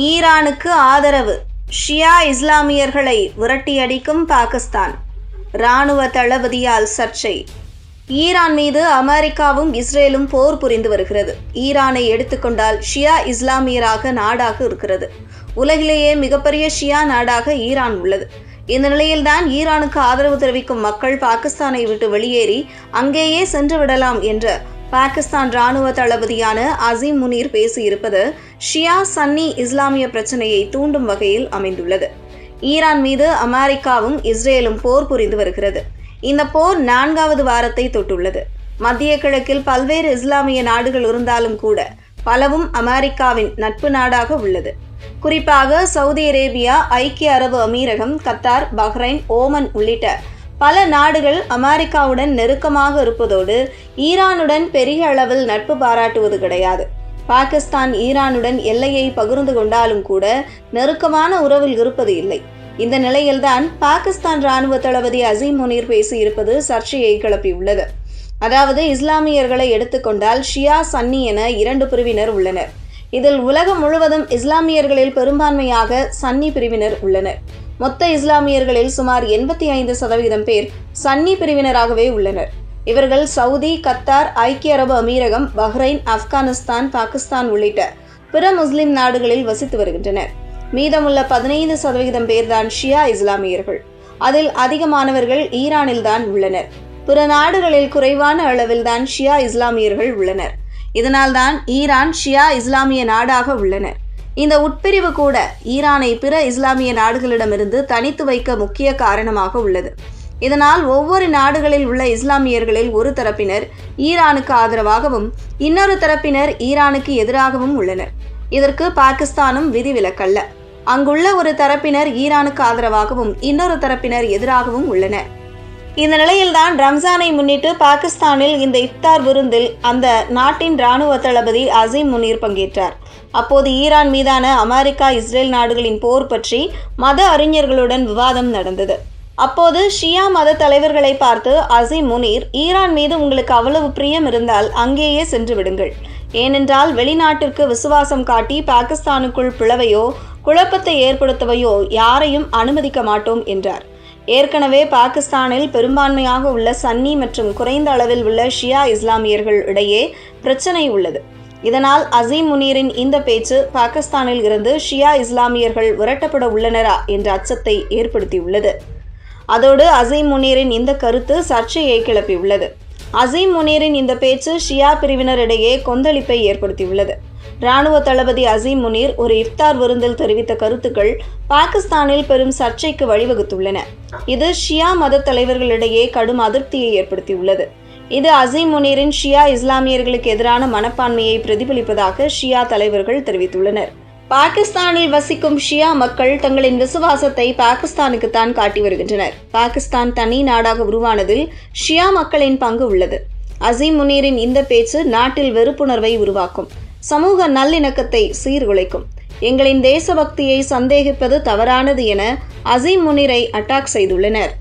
ஈரானுக்கு ஆதரவு, ஷியா இஸ்லாமியர்களை விரட்டியடிக்கும் பாகிஸ்தான். இராணுவ தளபதியால் சர்ச்சை. ஈரான் மீது அமெரிக்காவும் இஸ்ரேலும் போர் புரிந்து வருகிறது. ஈரானை எடுத்துக்கொண்டால் ஷியா இஸ்லாமியராக நாடாக இருக்கிறது. உலகிலேயே மிகப்பெரிய ஷியா நாடாக ஈரான் உள்ளது. இந்த நிலையில்தான் ஈரானுக்கு ஆதரவு தெரிவிக்கும் மக்கள் பாகிஸ்தானை விட்டு வெளியேறி அங்கேயே சென்று விடலாம் என்ற பாகிஸ்தான் இராணுவ தளபதியான அசீம் முனீர் பேசியிருப்பது ஷியா சன்னி இஸ்லாமிய பிரச்சனையை தூண்டும் வகையில் அமைந்துள்ளது. ஈரான் மீது அமெரிக்காவும் இஸ்ரேலும் போர் புரிந்து வருகிறது. இந்த போர் 4வது வாரத்தை தொட்டுள்ளது. மத்திய கிழக்கில் பல்வேறு இஸ்லாமிய நாடுகள் இருந்தாலும் கூட பலவும் அமெரிக்காவின் நட்பு நாடாக உள்ளது. குறிப்பாக சவுதி அரேபியா, ஐக்கிய அரபு அமீரகம், கத்தார், பஹ்ரைன், ஓமன் உள்ளிட்ட பல நாடுகள் அமெரிக்காவுடன் நெருக்கமாக இருப்பதோடு ஈரானுடன் பெரிய அளவில் நட்பு பாராட்டுவது கிடையாது. பாகிஸ்தான் ஈரானுடன் எல்லையை பகிர்ந்து கொண்டாலும் கூட நெருக்கமான உறவில் இருப்பது இல்லை. இந்த நிலையில்தான் பாகிஸ்தான் இராணுவ தளபதி அசீம் முனீர் பேசியிருப்பது சர்ச்சையை கிளப்பியுள்ளது. அதாவது, இஸ்லாமியர்களை எடுத்துக்கொண்டால் ஷியா, சன்னி என 2 பிரிவினர் உள்ளனர். இதில் உலகம் முழுவதும் இஸ்லாமியர்களில் பெரும்பான்மையாக சன்னி பிரிவினர் உள்ளனர். மொத்த இஸ்லாமியர்களில் சுமார் 85% பேர் சன்னி பிரிவினராகவே உள்ளனர். இவர்கள் சவுதி, கத்தார், ஐக்கிய அரபு அமீரகம், பஹ்ரைன், ஆப்கானிஸ்தான், பாகிஸ்தான் உள்ளிட்ட பிற முஸ்லிம் நாடுகளில் வசித்து வருகின்றனர். மீதமுள்ள 15% பேர்தான் ஷியா இஸ்லாமியர்கள். அதில் அதிகமானவர்கள் ஈரானில்தான் உள்ளனர். பிற நாடுகளில் குறைவான அளவில்தான் ஷியா இஸ்லாமியர்கள் உள்ளனர். இதனால்தான் ஈரான் ஷியா இஸ்லாமிய நாடாக உள்ளனர். இந்த உட்பிரிவு கூட ஈரானை பிற இஸ்லாமிய நாடுகளிடமிருந்து தனித்து வைக்க முக்கிய காரணமாக உள்ளது. இதனால் ஒவ்வொரு நாடுகளில் உள்ள இஸ்லாமியர்களில் ஒரு தரப்பினர் ஈரானுக்கு ஆதரவாகவும் இன்னொரு தரப்பினர் ஈரானுக்கு எதிராகவும் உள்ளனர். இதற்கு பாகிஸ்தானும் விதிவிலக்கல்ல. அங்குள்ள ஒரு தரப்பினர் ஈரானுக்கு ஆதரவாகவும் இன்னொரு தரப்பினர் எதிராகவும் உள்ளனர். இந்த நிலையில்தான் ரம்ஜானை முன்னிட்டு பாகிஸ்தானில் இந்த இஃப்தார் விருந்தில் அந்த நாட்டின் இராணுவ தளபதி அசீம் முனீர் பங்கேற்றார். அப்போது ஈரான் மீதான அமெரிக்கா, இஸ்ரேல் நாடுகளின் போர் பற்றி மத அறிஞர்களுடன் விவாதம் நடந்தது. அப்போது ஷியா மத தலைவர்களை பார்த்து அசீம் முனீர், ஈரான் மீது உங்களுக்கு அவ்வளவு பிரியம் இருந்தால் அங்கேயே சென்று விடுங்கள். ஏனென்றால் வெளிநாட்டிற்கு விசுவாசம் காட்டி பாகிஸ்தானுக்குள் பிளவையோ குழப்பத்தை ஏற்படுத்தவையோ யாரையும் அனுமதிக்க மாட்டோம் என்றார். ஏற்கனவே பாகிஸ்தானில் பெரும்பான்மையாக உள்ள சன்னி மற்றும் குறைந்த அளவில் உள்ள ஷியா இஸ்லாமியர்கள் இடையே பிரச்சனை உள்ளது. இதனால் அசீம் முனீரின் இந்த பேச்சு பாகிஸ்தானில் இருந்து ஷியா இஸ்லாமியர்கள் விரட்டப்பட உள்ளனரா என்ற அச்சத்தை ஏற்படுத்தியுள்ளது. அதோடு அசீம் முனீரின் இந்த கருத்து சர்ச்சையை கிளப்பியுள்ளது. அசீம் முனீரின் இந்த பேச்சு ஷியா பிரிவினரிடையே கொந்தளிப்பை ஏற்படுத்தியுள்ளது. இராணுவ தளபதி அசீம் முனீர் ஒரு இஃப்தார் விருந்தில் தெரிவித்த கருத்துக்கள் பாகிஸ்தானில் பெரும் சர்ச்சைக்கு வழிவகுத்துள்ளன. இது ஷியா மத தலைவர்களிடையே கடும் அதிருப்தியை ஏற்படுத்தியுள்ளது. இது அசீம் முனீரின் ஷியா இஸ்லாமியர்களுக்கு எதிரான மனப்பான்மையை பிரதிபலிப்பதாக ஷியா தலைவர்கள் தெரிவித்துள்ளனர். பாகிஸ்தானில் வசிக்கும் ஷியா மக்கள் தங்களின் விசுவாசத்தை பாகிஸ்தானுக்குத்தான் காட்டி வருகின்றனர். பாகிஸ்தான் தனி நாடாக உருவானதில் ஷியா மக்களின் பங்கு உள்ளது. அசீம் முனீரின் இந்த பேச்சு நாட்டில் வெறுப்புணர்வை உருவாக்கும், சமூக நல்லிணக்கத்தை சீர்குலைக்கும். எங்களின் தேசபக்தியை சந்தேகிப்பது தவறானது என அசீம் முனீரை அட்டாக் செய்துள்ளனர்.